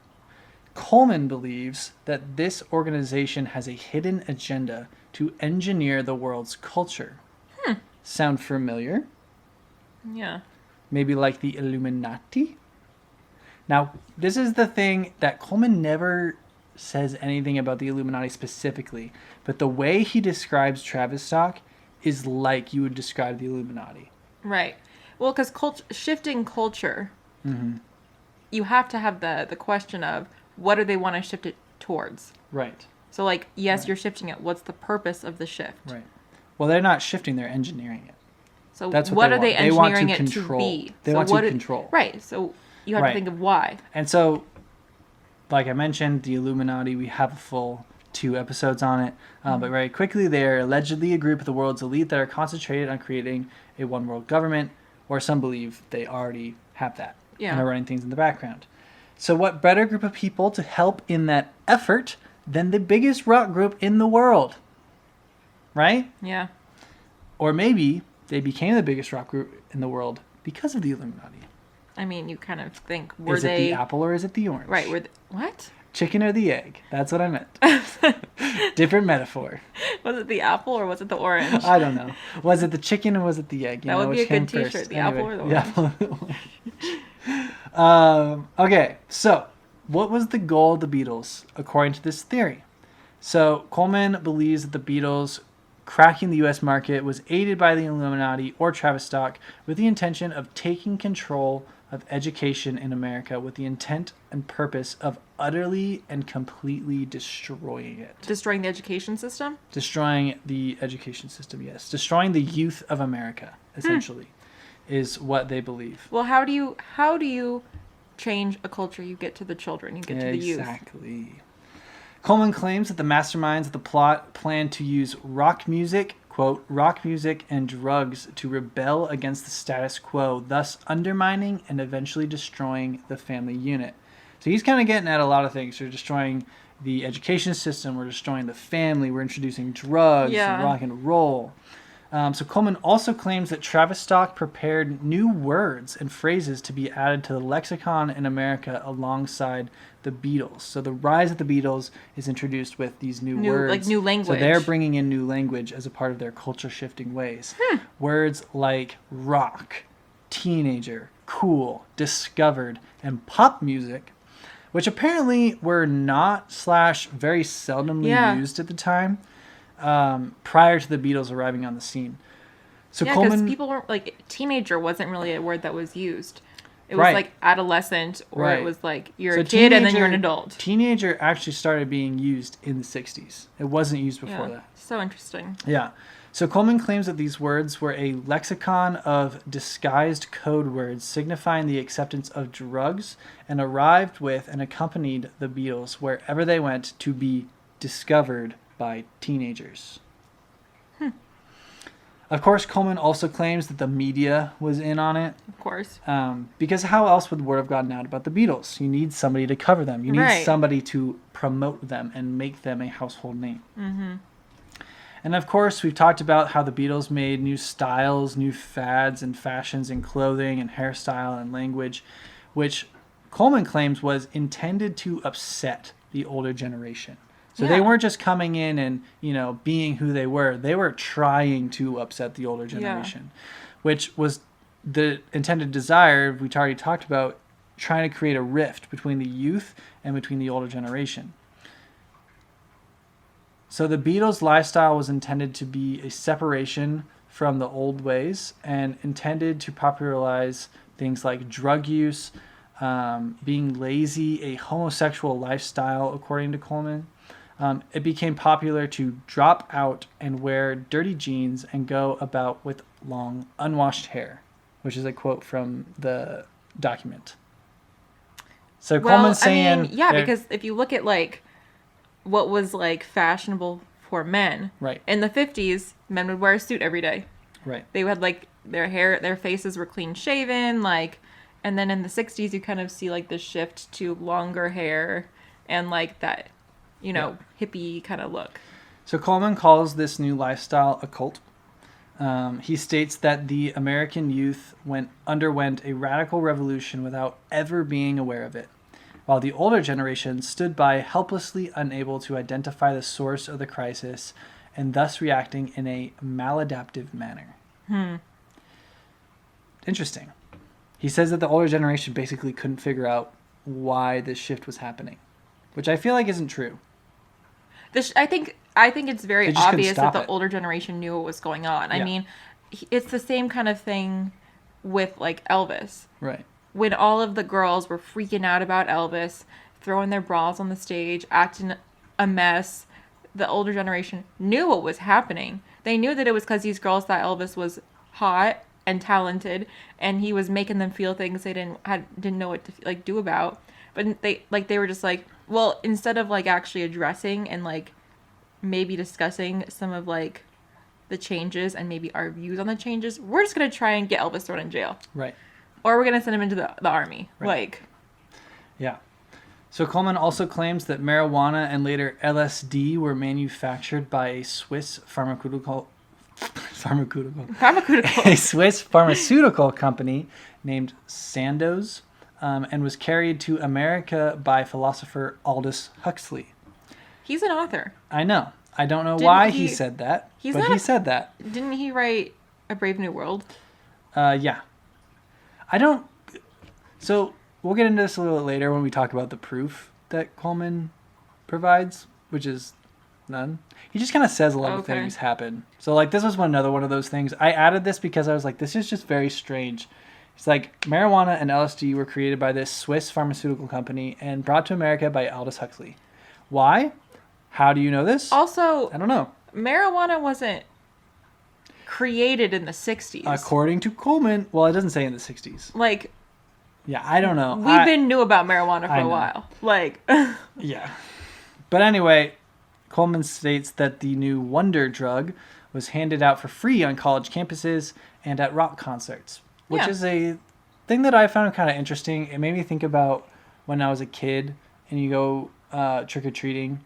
Speaker 1: Coleman believes that this organization has a hidden agenda to engineer the world's culture. Sound familiar?
Speaker 2: Yeah.
Speaker 1: Maybe like the Illuminati? Now, this is the thing that Coleman never says anything about the Illuminati specifically, but the way he describes Tavistock is like you would describe the Illuminati.
Speaker 2: Right. Well, because shifting culture, you have to have the question of what do they want to shift it towards?
Speaker 1: Right.
Speaker 2: So, like, yes, you're shifting it. What's the purpose of the shift?
Speaker 1: Right. Well, they're not shifting; they're engineering it.
Speaker 2: So,
Speaker 1: That's
Speaker 2: what are
Speaker 1: they
Speaker 2: they engineering it
Speaker 1: control.
Speaker 2: to be?
Speaker 1: They
Speaker 2: so
Speaker 1: want to control.
Speaker 2: Right. So you have to think of why.
Speaker 1: And so, like I mentioned, the Illuminati. We have a full 2 episodes on it, but very quickly, they are allegedly a group of the world's elite that are concentrated on creating a one world government, or some believe they already have that and are running things in the background. So what better group of people to help in that effort than the biggest rock group in the world? Right?
Speaker 2: Yeah.
Speaker 1: Or maybe they became the biggest rock group in the world because of the Illuminati.
Speaker 2: I mean, you kind of think,
Speaker 1: Is it the apple or is it the orange?
Speaker 2: Right. What?
Speaker 1: Chicken or the egg? That's what I meant. Different metaphor.
Speaker 2: Was it the apple or was it the orange?
Speaker 1: I don't know. Was it the chicken or was it the egg?
Speaker 2: That would be a good t-shirt.
Speaker 1: First?
Speaker 2: The apple or the orange?
Speaker 1: The apple or the orange. Okay, so what was the goal of the Beatles according to this theory? So Coleman believes that the Beatles cracking the U.S. market was aided by the Illuminati or Tavistock with the intention of taking control of education in America with the intent and purpose of utterly and completely destroying it.
Speaker 2: Destroying the education system?
Speaker 1: Destroying the education system, yes. Destroying the youth of America, essentially, is what they believe.
Speaker 2: Well, how do you change a culture? You get to the children, you get to the youth.
Speaker 1: Exactly. Coleman claims that the masterminds of the plot planned to use rock music, quote, rock music and drugs to rebel against the status quo, thus undermining and eventually destroying the family unit. So he's kind of getting at a lot of things. We're destroying the education system, we're destroying the family, we're introducing drugs, rock and roll. So Coleman also claims that Tavistock prepared new words and phrases to be added to the lexicon in America alongside the Beatles. So the rise of the Beatles is introduced with these new words.
Speaker 2: Like new language.
Speaker 1: So they're bringing in new language as a part of their culture-shifting ways. Words like rock, teenager, cool, discovered, and pop music, which apparently were not / very seldomly used at the time. Prior to the Beatles arriving on the scene. So
Speaker 2: because people weren't, like, teenager wasn't really a word that was used. It was like adolescent, or it was like you're a kid and then you're an adult.
Speaker 1: Teenager actually started being used in the 60s. It wasn't used before that.
Speaker 2: So interesting.
Speaker 1: Yeah. So Coleman claims that these words were a lexicon of disguised code words signifying the acceptance of drugs and arrived with and accompanied the Beatles wherever they went to be discovered by teenagers. Of course, Coleman also claims that the media was in on it.
Speaker 2: Of course.
Speaker 1: Because how else would word have gotten out about the Beatles? You need somebody to cover them. You need somebody to promote them and make them a household name. And of course, we've talked about how the Beatles made new styles, new fads and fashions in clothing and hairstyle and language, which Coleman claims was intended to upset the older generation. So they weren't just coming in and, being who they were. They were trying to upset the older generation, which was the intended desire we already talked about, trying to create a rift between the youth and between the older generation. So the Beatles' lifestyle was intended to be a separation from the old ways and intended to popularize things like drug use, being lazy, a homosexual lifestyle, according to Coleman. It became popular to drop out and wear dirty jeans and go about with long, unwashed hair, which is a quote from the document. So Coleman's saying...
Speaker 2: because if you look at, like, what was, like, fashionable for men.
Speaker 1: Right.
Speaker 2: In the 50s, men would wear a suit every day.
Speaker 1: Right.
Speaker 2: They had, like, their faces were clean shaven, like... And then in the 60s, you kind of see like the shift to longer hair and like that, hippie kind of look.
Speaker 1: So Coleman calls this new lifestyle a cult. He states that the American youth underwent a radical revolution without ever being aware of it, while the older generation stood by helplessly unable to identify the source of the crisis and thus reacting in a maladaptive manner. Interesting. He says that the older generation basically couldn't figure out why this shift was happening, which I feel like isn't true.
Speaker 2: I think it's very obvious that the older generation knew what was going on.
Speaker 1: Yeah.
Speaker 2: I mean, it's the same kind of thing with like Elvis.
Speaker 1: Right.
Speaker 2: When all of the girls were freaking out about Elvis, throwing their bras on the stage, acting a mess, the older generation knew what was happening. They knew that it was because these girls thought Elvis was hot and talented, and he was making them feel things they didn't know what to do about. But they were just like, well, instead of like actually addressing and like maybe discussing some of like the changes and maybe our views on the changes, we're just gonna try and get Elvis thrown in jail.
Speaker 1: Right.
Speaker 2: Or we're gonna send him into the army.
Speaker 1: Right. Yeah. So Coleman also claims that marijuana and later LSD were manufactured by a Swiss pharmaceutical a Swiss pharmaceutical company named Sandoz, and was carried to America by philosopher Aldous Huxley.
Speaker 2: He's an author.
Speaker 1: I know. I don't know why he said that, but he said that.
Speaker 2: Didn't he write A Brave New World?
Speaker 1: Yeah. So we'll get into this a little bit later when we talk about the proof that Coleman provides, which is none. He just kind of says a lot of things happen. So like this was another one of those things. I added this because I was like, this is just very strange. It's like marijuana and LSD were created by this Swiss pharmaceutical company and brought to America by Aldous Huxley. Why? How do you know this?
Speaker 2: Also,
Speaker 1: I don't know.
Speaker 2: Marijuana wasn't created in the 60s.
Speaker 1: According to Coleman, well, it doesn't say in the 60s.
Speaker 2: Like,
Speaker 1: yeah, I don't know.
Speaker 2: We've been knew about marijuana for a while. Like,
Speaker 1: yeah. But anyway, Coleman states that the new wonder drug was handed out for free on college campuses and at rock concerts, which is a thing that I found kind of interesting. It made me think about when I was a kid and you go trick-or-treating.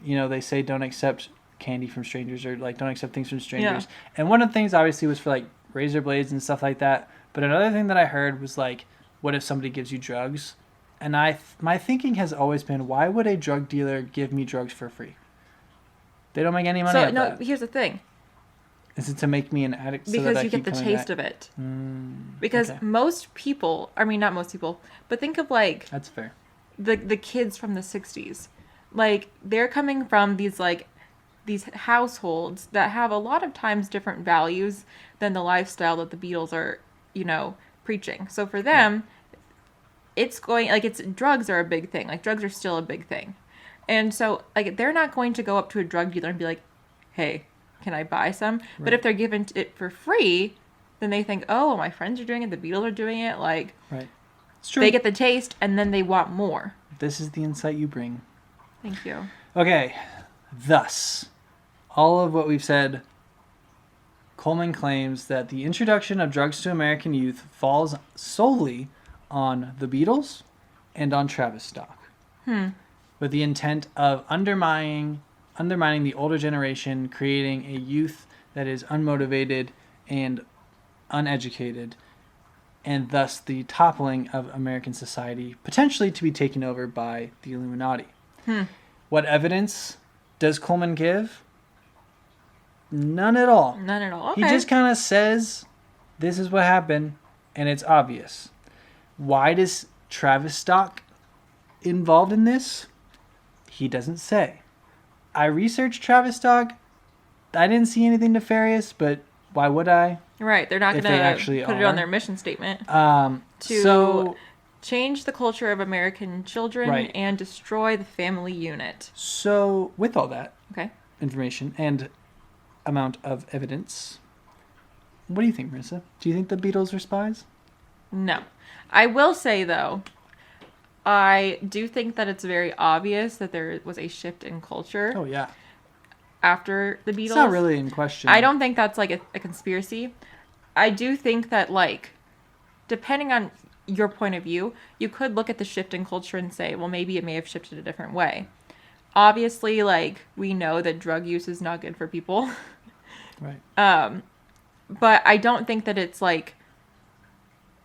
Speaker 1: They say don't accept candy from strangers or like don't accept things from strangers. Yeah. And one of the things obviously was for like razor blades and stuff like that. But another thing that I heard was like, what if somebody gives you drugs? And my thinking has always been, why would a drug dealer give me drugs for free? They don't make any money off that.
Speaker 2: Here's the thing.
Speaker 1: Is it to make me an addict?
Speaker 2: Because you get the taste of it. Because most people, I mean, not most people, but think of like...
Speaker 1: That's fair.
Speaker 2: The kids from the 60s. Like, they're coming from these households that have a lot of times different values than the lifestyle that the Beatles are, preaching. So for them, drugs are a big thing. Like, drugs are still a big thing. And so, like, they're not going to go up to a drug dealer and be like, hey, can I buy some? Right. But if they're given it for free, then they think, oh, my friends are doing it, the Beatles are doing it. Like,
Speaker 1: right. It's true.
Speaker 2: They get the taste, and then they want more.
Speaker 1: This is the insight you bring.
Speaker 2: Thank you.
Speaker 1: Okay. Thus, all of what we've said, Coleman claims that the introduction of drugs to American youth falls solely on the Beatles and on Travis Stock. With the intent of undermining the older generation, creating a youth that is unmotivated and uneducated, and thus the toppling of American society, potentially to be taken over by the Illuminati. What evidence does Coleman give? None at all.
Speaker 2: None at all. Okay.
Speaker 1: He just kind of says, this is what happened, and it's obvious. Why does Travis Stock involved in this? He doesn't say. I researched Travis Stock. I didn't see anything nefarious, but why would I?
Speaker 2: Right. They're not going to put it on their mission statement. To change the culture of American children and destroy the family unit.
Speaker 1: So, with all that information and amount of evidence, what do you think, Marissa? Do you think the Beatles are spies?
Speaker 2: No. I will say, though, I do think that it's very obvious that there was a shift in culture.
Speaker 1: Oh, yeah.
Speaker 2: After the Beatles.
Speaker 1: It's not really in question.
Speaker 2: I don't think that's like a conspiracy. I do think that, like, depending on your point of view, you could look at the shift in culture and say, well, maybe it may have shifted a different way. Obviously, like, we know that drug use is not good for people.
Speaker 1: Right.
Speaker 2: But I don't think that it's, like,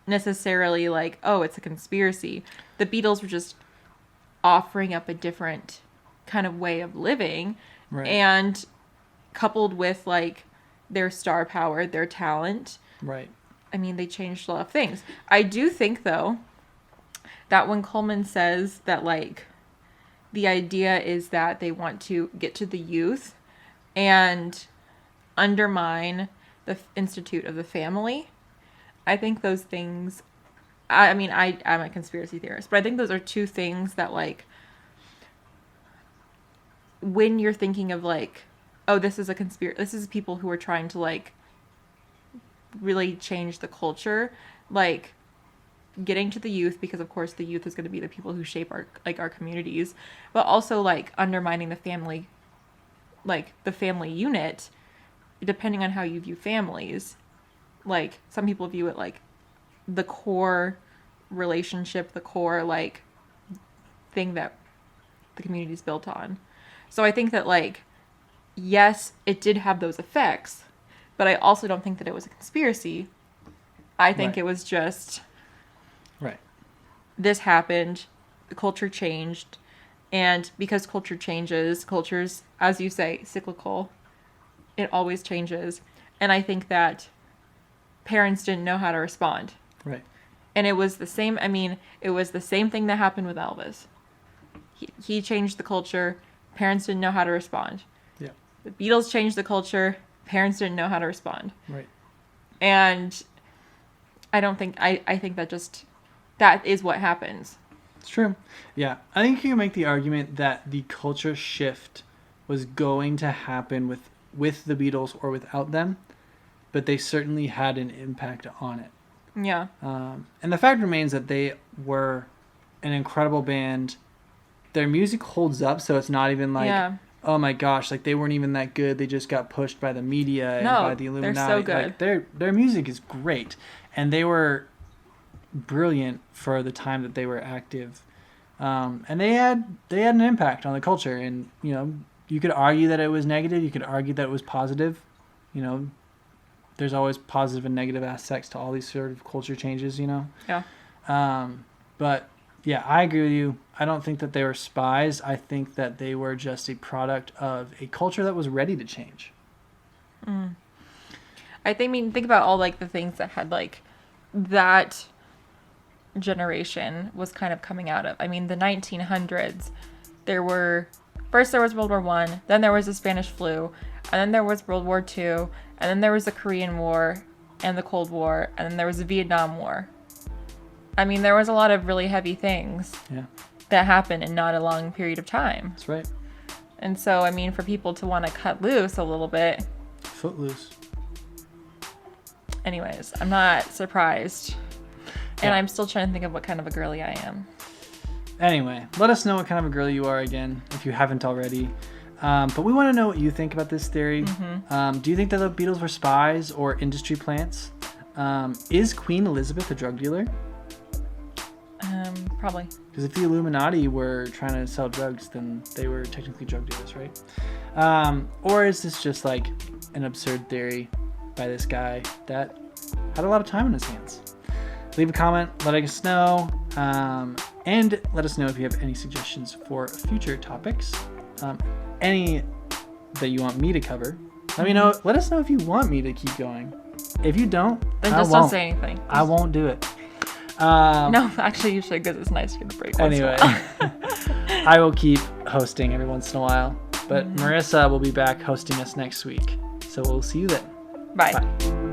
Speaker 2: necessarily like, oh, it's a conspiracy. The Beatles were just offering up a different kind of way of living.
Speaker 1: Right.
Speaker 2: And coupled with, like, their star power, their talent.
Speaker 1: Right.
Speaker 2: I mean, they changed a lot of things. I do think, though, that when Coleman says that, like, the idea is that they want to get to the youth and undermine the institute of the family, I think those things, I mean, I'm a conspiracy theorist, but I think those are two things that, like, when you're thinking of, like, oh, this is a conspiracy, this is people who are trying to, like, really change the culture, like, getting to the youth, because of course the youth is going to be the people who shape our communities, but also, like, undermining the family, like, the family unit, depending on how you view families. Like, some people view it like the core relationship, the core, like, thing that the community is built on. So I think that, like, yes, it did have those effects, but I also don't think that it was a conspiracy. I think it was just...
Speaker 1: Right.
Speaker 2: This happened, the culture changed, and because culture changes, culture's, as you say, cyclical. It always changes. And I think that parents didn't know how to respond.
Speaker 1: Right.
Speaker 2: And it was the same, I mean, it was the same thing that happened with Elvis. He changed the culture, parents didn't know how to respond.
Speaker 1: Yeah.
Speaker 2: The Beatles changed the culture, parents didn't know how to respond.
Speaker 1: Right.
Speaker 2: And I don't think, I think that just, that is what happens.
Speaker 1: It's true. Yeah. I think you can make the argument that the culture shift was going to happen with the Beatles or without them, but they certainly had an impact on it.
Speaker 2: Yeah.
Speaker 1: And the fact remains that they were an incredible band. Their music holds up, so it's not even like, oh my gosh, like they weren't even that good. They just got pushed by the media and by the Illuminati.
Speaker 2: They're so good.
Speaker 1: Like, their music is great, and they were brilliant for the time that they were active. And they had an impact on the culture, and you know, you could argue that it was negative, you could argue that it was positive. You know, there's always positive and negative aspects to all these sort of culture changes, you know.
Speaker 2: Yeah.
Speaker 1: But yeah, I agree with you. I don't think that they were spies. I think that they were just a product of a culture that was ready to change.
Speaker 2: Think about all, like, the things that had, like, that generation was kind of coming out of. I mean, the 1900s, first there was World War I, then there was the Spanish flu, and then there was World War II, and then there was the Korean War and the Cold War, and then there was the Vietnam War. I mean, there was a lot of really heavy things that happened in not a long period of time.
Speaker 1: That's right.
Speaker 2: And so, I mean, for people to want to cut loose a little bit.
Speaker 1: Footloose.
Speaker 2: Anyways, I'm not surprised. And I'm still trying to think of what kind of a girly I am.
Speaker 1: Anyway, let us know what kind of a girl you are again, if you haven't already. But we want to know what you think about this theory. Mm-hmm. Do you think that the Beatles were spies or industry plants? Is Queen Elizabeth a drug dealer?
Speaker 2: Probably.
Speaker 1: Because if the Illuminati were trying to sell drugs, then they were technically drug dealers, right? Or is this just like an absurd theory by this guy that had a lot of time on his hands? Leave a comment letting us know, and let us know if you have any suggestions for future topics, any that you want me to cover. Let me know. Let us know if you want me to keep going. If you don't,
Speaker 2: then just don't say anything.
Speaker 1: I won't do it.
Speaker 2: No, actually, you should, because it's nice to get a break.
Speaker 1: Anyway, I will keep hosting every once in a while, but Marissa will be back hosting us next week. So we'll see you then.
Speaker 2: Bye.
Speaker 1: Bye.